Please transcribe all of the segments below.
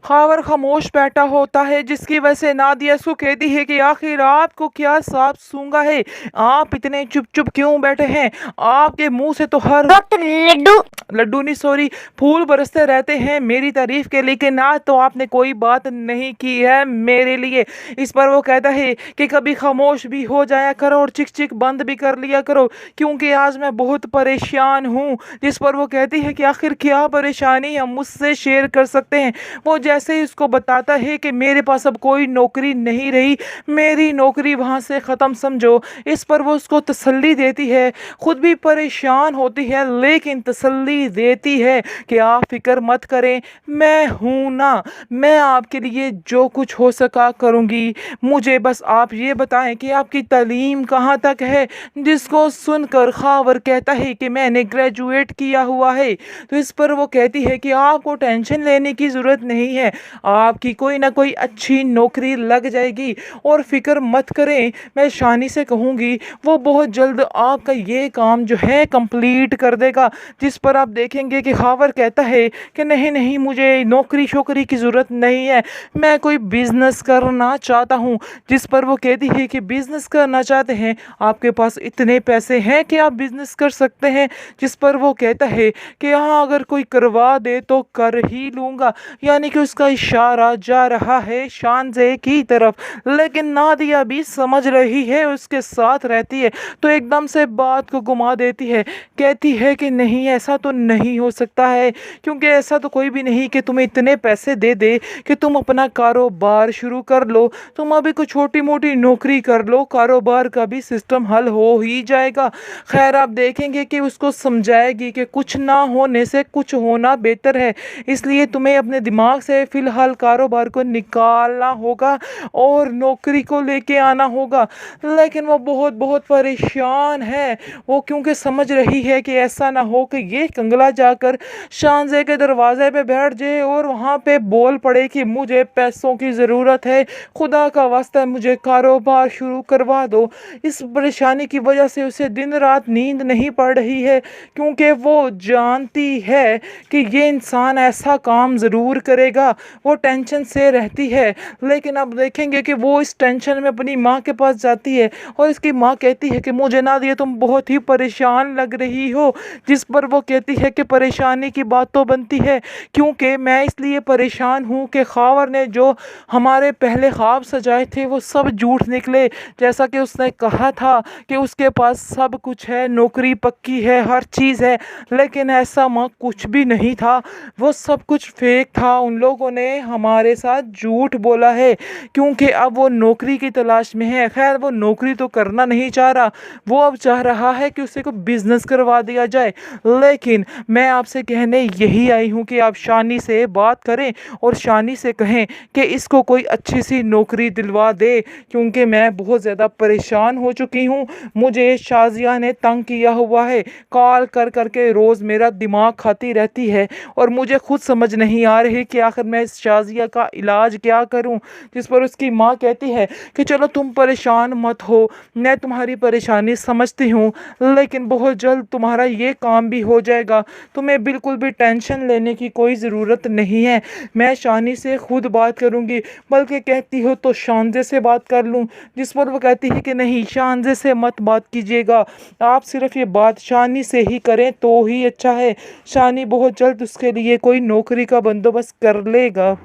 खावर खामोश बैठा होता है, जिसकी वजह से नादिया उसको कहती है कि आखिर आपको क्या सांप सूंघा है, आप इतने चुप चुप क्यों बैठे हैं, आपके मुंह से तो हर डॉक्टर लड्डू। लड्डू नहीं सॉरी फूल बरसते रहते हैं मेरी तारीफ के, लेकिन आज तो आपने कोई बात नहीं की है मेरे लिए। इस पर वो कहता है कि कभी खामोश भी हो जाया करो और चिक चिक बंद भी कर लिया करो, क्योंकि आज मैं बहुत परेशान हूँ। जिस पर वो कहती है कि आखिर क्या परेशानी हम मुझसे शेयर कर सकते हैं। वो जैसे ही उसको बताता है कि मेरे पास अब कोई नौकरी नहीं रही, मेरी नौकरी वहाँ से ख़त्म समझो। इस पर वो उसको तसल्ली देती है, खुद भी परेशान होती है लेकिन तसल्ली देती है कि आप फिक्र मत करें, मैं हूं ना, मैं आपके लिए जो कुछ हो सका करूंगी। मुझे बस आप ये बताएं कि आपकी तालीम कहाँ तक है। जिसको सुनकर खावर कहता है कि मैंने ग्रेजुएट किया हुआ है। तो इस पर वो कहती है कि आपको टेंशन लेने की ज़रूरत नहीं है, आपकी कोई ना कोई अच्छी नौकरी लग जाएगी और फिक्र मत करें। मैं शानी से कहूँगी, वो बहुत जल्द आपका ये काम जो है कंप्लीट कर देगा। जिस पर आप देखेंगे कि खावर कहता है कि नहीं नहीं, मुझे नौकरी शोकरी की ज़रूरत नहीं है, मैं कोई बिज़नेस करना चाहता हूँ। जिस पर वो कहती है कि बिज़नेस करना चाहते हैं, आपके पास इतने पैसे हैं कि आप बिज़नेस कर सकते हैं। जिस पर वो कहता है कि हाँ, अगर कोई करवा दे तो कर ही लूँगा। यानी कि उसका इशारा जा रहा है शानजे की तरफ, लेकिन नादिया भी समझ रही है, उसके साथ रहती है, तो एकदम से बात को घुमा देती है। कहती है कि नहीं, ऐसा तो नहीं हो सकता है, क्योंकि ऐसा तो कोई भी नहीं कि तुम्हें इतने पैसे दे दे कि तुम अपना कारोबार शुरू कर लो। तुम अभी कोई छोटी मोटी नौकरी कर लो, कारोबार का भी सिस्टम हल हो ही जाएगा। खैर, आप देखेंगे कि उसको समझाएगी कि कुछ ना होने से कुछ होना बेहतर है, इसलिए तुम्हें अपने दिमाग से फ़िलहाल कारोबार को निकालना होगा और नौकरी को लेके आना होगा। लेकिन वो बहुत बहुत परेशान है, वो क्योंकि समझ रही है कि ऐसा ना हो कि ये कंगला जाकर शानजे के दरवाजे पे बैठ जाए और वहाँ पे बोल पड़े कि मुझे पैसों की ज़रूरत है, खुदा का वास्ता मुझे कारोबार शुरू करवा दो। इस परेशानी की वजह से उसे दिन रात नींद नहीं पड़ रही है, क्योंकि वो जानती है कि ये इंसान ऐसा काम ज़रूर करेगा। वो टेंशन से रहती है, लेकिन अब देखेंगे कि वो इस टेंशन में अपनी माँ के पास जाती है और इसकी माँ कहती है कि मुझे ना दिए, तुम बहुत ही परेशान लग रही हो। जिस पर वो कहती है कि परेशानी की बात तो बनती है, क्योंकि मैं इसलिए परेशान हूँ कि खावर ने जो हमारे पहले ख्वाब सजाए थे वो सब झूठ निकले। जैसा कि उसने कहा था कि उसके पास सब कुछ है, नौकरी पक्की है, हर चीज़ है, लेकिन ऐसा माँ कुछ भी नहीं था, वो सब कुछ फेक था। उन लोगों ने हमारे साथ झूठ बोला है, क्योंकि अब वो नौकरी की तलाश में है। खैर, वो नौकरी तो करना नहीं चाह रहा, वो अब चाह रहा है कि उसे को बिज़नेस करवा दिया जाए। लेकिन मैं आपसे कहने यही आई हूँ कि आप शानी से बात करें और शानी से कहें कि इसको कोई अच्छी सी नौकरी दिलवा दे, क्योंकि मैं बहुत ज़्यादा परेशान हो चुकी हूँ। मुझे शाजिया ने तंग किया हुआ है, कॉल कर करके रोज़ मेरा दिमाग खाती रहती है और मुझे खुद समझ नहीं आ रही कि आखिर मैं इस शाजिया का इलाज क्या करूं। जिस पर उसकी माँ कहती है कि चलो तुम परेशान मत हो, मैं तुम्हारी परेशानी समझती हूँ, लेकिन बहुत जल्द तुम्हारा ये काम भी हो जाएगा, तुम्हें बिल्कुल भी टेंशन लेने की कोई ज़रूरत नहीं है। मैं शानी से खुद बात करूँगी, बल्कि कहती हो तो शानजे से बात कर लूँ। जिस पर वो कहती है कि नहीं, शानजे से मत बात कीजिएगा, आप सिर्फ ये बात शानी से ही करें तो ही अच्छा है। शानी बहुत जल्द उसके लिए कोई नौकरी का बंदोबस्त कर लेगा।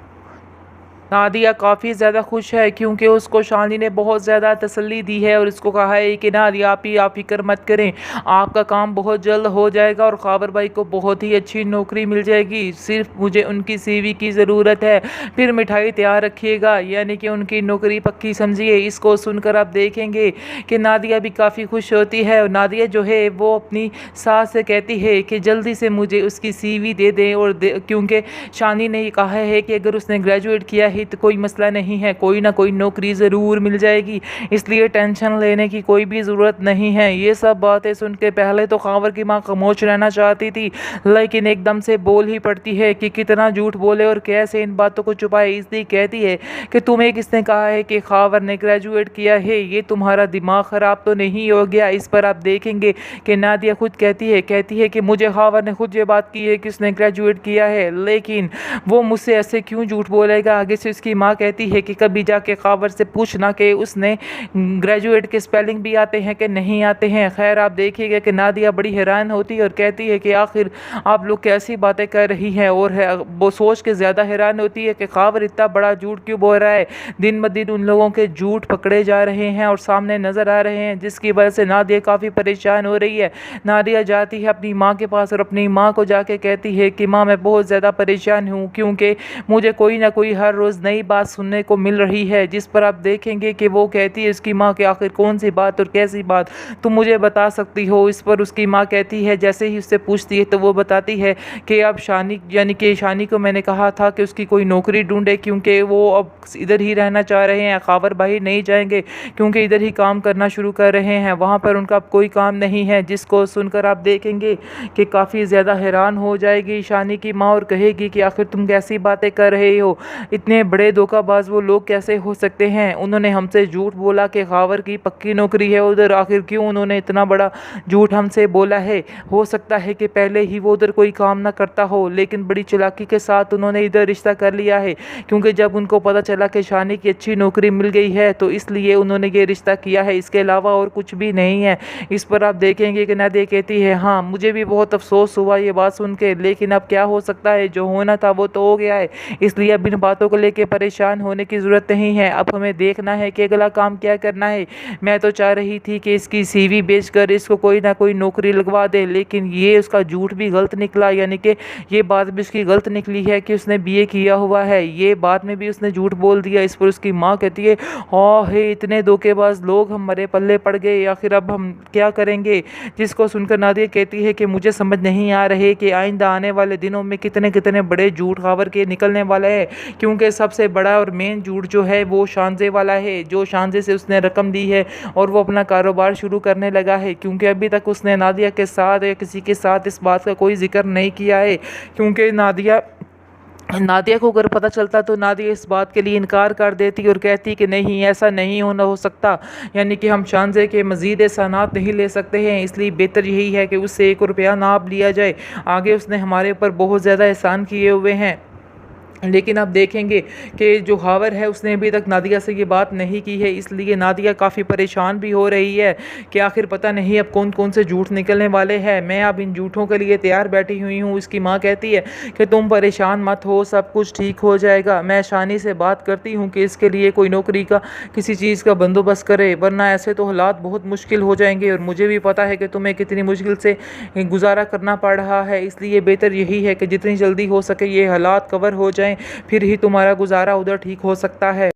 नादिया काफ़ी ज़्यादा खुश है, क्योंकि उसको शानी ने बहुत ज़्यादा तसल्ली दी है और इसको कहा है कि नादिया आप फिक्र मत करें, आपका काम बहुत जल्द हो जाएगा और खाबर भाई को बहुत ही अच्छी नौकरी मिल जाएगी, सिर्फ मुझे उनकी सीवी की ज़रूरत है, फिर मिठाई तैयार रखिएगा। यानी कि उनकी नौकरी पक्की समझिए। इसको सुनकर आप देखेंगे कि नादिया भी काफ़ी खुश होती है और नादिया जो है वो अपनी सास से कहती है कि जल्दी से मुझे उसकी सीवी दे दें, और क्योंकि शानी ने कहा है कि अगर उसने ग्रेजुएट किया ही तो कोई मसला नहीं है, कोई ना कोई नौकरी ज़रूर मिल जाएगी, इसलिए टेंशन लेने की कोई भी ज़रूरत नहीं है। ये सब बातें सुन के पहले तो खावर की माँ खामोश रहना चाहती थी, लेकिन एकदम से बोल ही पड़ती है कि कितना झूठ बोले और कैसे इन बातों को छुपाए। इसलिए कहती है कि तुम्हें किसने कहा है कि खावर ने ग्रेजुएट किया है? ये तुम्हारा दिमाग ख़राब तो नहीं हो गया? इस पर आप देखेंगे कि नादिया खुद कहती है कि मुझे खावर ने खुद ये बात की है कि उसने ग्रेजुएट किया है, लेकिन वो मुझसे ऐसे क्यों झूठ बोलेगा। आगे से उसकी माँ कहती है कि कभी जाके खावर से पूछना कि उसने ग्रेजुएट के स्पेलिंग भी आते हैं कि नहीं आते हैं। खैर आप देखिएगा कि नादिया बड़ी हैरान होती है और कहती है कि आखिर आप लोग कैसी बातें कर रही हैं, और वो सोच के ज़्यादा हैरान होती है कि खावर इतना बड़ा झूठ क्यों बोल रहा है। दिन ब दिन उन लोगों के झूठ पकड़े जा रहे हैं और सामने नज़र आ रहे हैं, जिसकी वजह से नादिया काफ़ी परेशान हो रही है। नादिया जाती है अपनी माँ के पास और अपनी माँ को जाके कहती है कि माँ मैं बहुत ज़्यादा परेशान हूँ, क्योंकि मुझे कोई ना कोई हर रोज़ नई बात सुनने को मिल रही है। जिस पर आप देखेंगे कि वो कहती है उसकी माँ कि आखिर कौन सी बात और कैसी बात तुम मुझे बता सकती हो। इस पर उसकी माँ कहती है, जैसे ही उससे पूछती है तो वो बताती है कि अब शानी यानी कि शानी को मैंने कहा था कि उसकी कोई नौकरी ढूंढे, क्योंकि वो अब इधर ही रहना चाह रहे हैं। खावर भाई नहीं जाएंगे क्योंकि इधर ही काम करना शुरू कर रहे हैं, वहाँ पर उनका अब कोई काम नहीं है। जिसको सुनकर आप देखेंगे कि काफ़ी ज़्यादा हैरान हो जाएगी शानी की माँ और कहेगी कि आखिर तुम कैसी बातें कर रहे हो, इतने बड़े धोखाबाज वो लोग कैसे हो सकते हैं। उन्होंने हमसे झूठ बोला कि खावर की पक्की नौकरी है उधर, आखिर क्यों उन्होंने इतना बड़ा झूठ हमसे बोला है। हो सकता है कि पहले ही वो उधर कोई काम ना करता हो, लेकिन बड़ी चालाकी के साथ उन्होंने इधर रिश्ता कर लिया है, क्योंकि जब उनको पता चला कि शानी की अच्छी नौकरी मिल गई है तो इसलिए उन्होंने ये रिश्ता किया है, इसके अलावा और कुछ भी नहीं है। इस पर आप देखेंगे कि नादिया कहती है, हाँ मुझे भी बहुत अफसोस हुआ ये बात सुन के, लेकिन अब क्या हो सकता है, जो होना था वो तो हो गया है, इसलिए अब इन बातों को लेकर परेशान होने की ज़रूरत नहीं है। अब हमें देखना है कि अगला काम क्या करना है। मैं तो चाह रही थी कि इसकी CV बेचकर इसको कोई ना कोई नौकरी लगवा दे, लेकिन ये उसका झूठ भी गलत निकला, यानी कि ये बात भी उसकी गलत निकली है कि उसने BA किया हुआ है, ये बात में भी उसने झूठ बोल दिया। इस पर उसकी माँ कहती है, हाँ हे इतने धोखेबाज लोग हमारे पल्ले पड़ गए, आखिर अब हम क्या करेंगे। जिसको सुनकर नादिया कहती है कि मुझे समझ नहीं आ रहे कि आइंदा आने वाले दिनों में कितने कितने बड़े झूठ खावर के निकलने वाले हैं, क्योंकि सबसे बड़ा और मेन झूठ जो है वो शानजे वाला है, जो शानजे से उसने रकम दी है और वो अपना कारोबार शुरू करने लगा है, क्योंकि अभी तक उसने नादिया के साथ या किसी के साथ इस बात का कोई जिक्र नहीं किया है, क्योंकि नादिया को अगर पता चलता तो नादिया इस बात के लिए इनकार कर देती और कहती कि नहीं ऐसा नहीं होना हो सकता, यानी कि हम शानजे के मज़ीद एहसानात नहीं ले सकते हैं, इसलिए बेहतर यही है कि उससे 1 रुपया ना आप लिया जाए। आगे उसने हमारे ऊपर बहुत ज़्यादा एहसान किए हुए हैं। लेकिन आप देखेंगे कि जो खावर है उसने अभी तक नादिया से ये बात नहीं की है, इसलिए नादिया काफ़ी परेशान भी हो रही है कि आखिर पता नहीं अब कौन कौन से झूठ निकलने वाले हैं। मैं अब इन झूठों के लिए तैयार बैठी हुई हूँ। इसकी माँ कहती है कि तुम परेशान मत हो, सब कुछ ठीक हो जाएगा। मैं शानी से बात करती हूँ कि इसके लिए कोई नौकरी का किसी चीज़ का बंदोबस्त करे, वरना ऐसे तो हालात बहुत मुश्किल हो जाएंगे, और मुझे भी पता है कि तुम्हें कितनी मुश्किल से गुजारा करना पड़ रहा है। इसलिए बेहतर यही है कि जितनी जल्दी हो सके ये हालात कवर हो जाए, फिर ही तुम्हारा गुजारा उधर ठीक हो सकता है।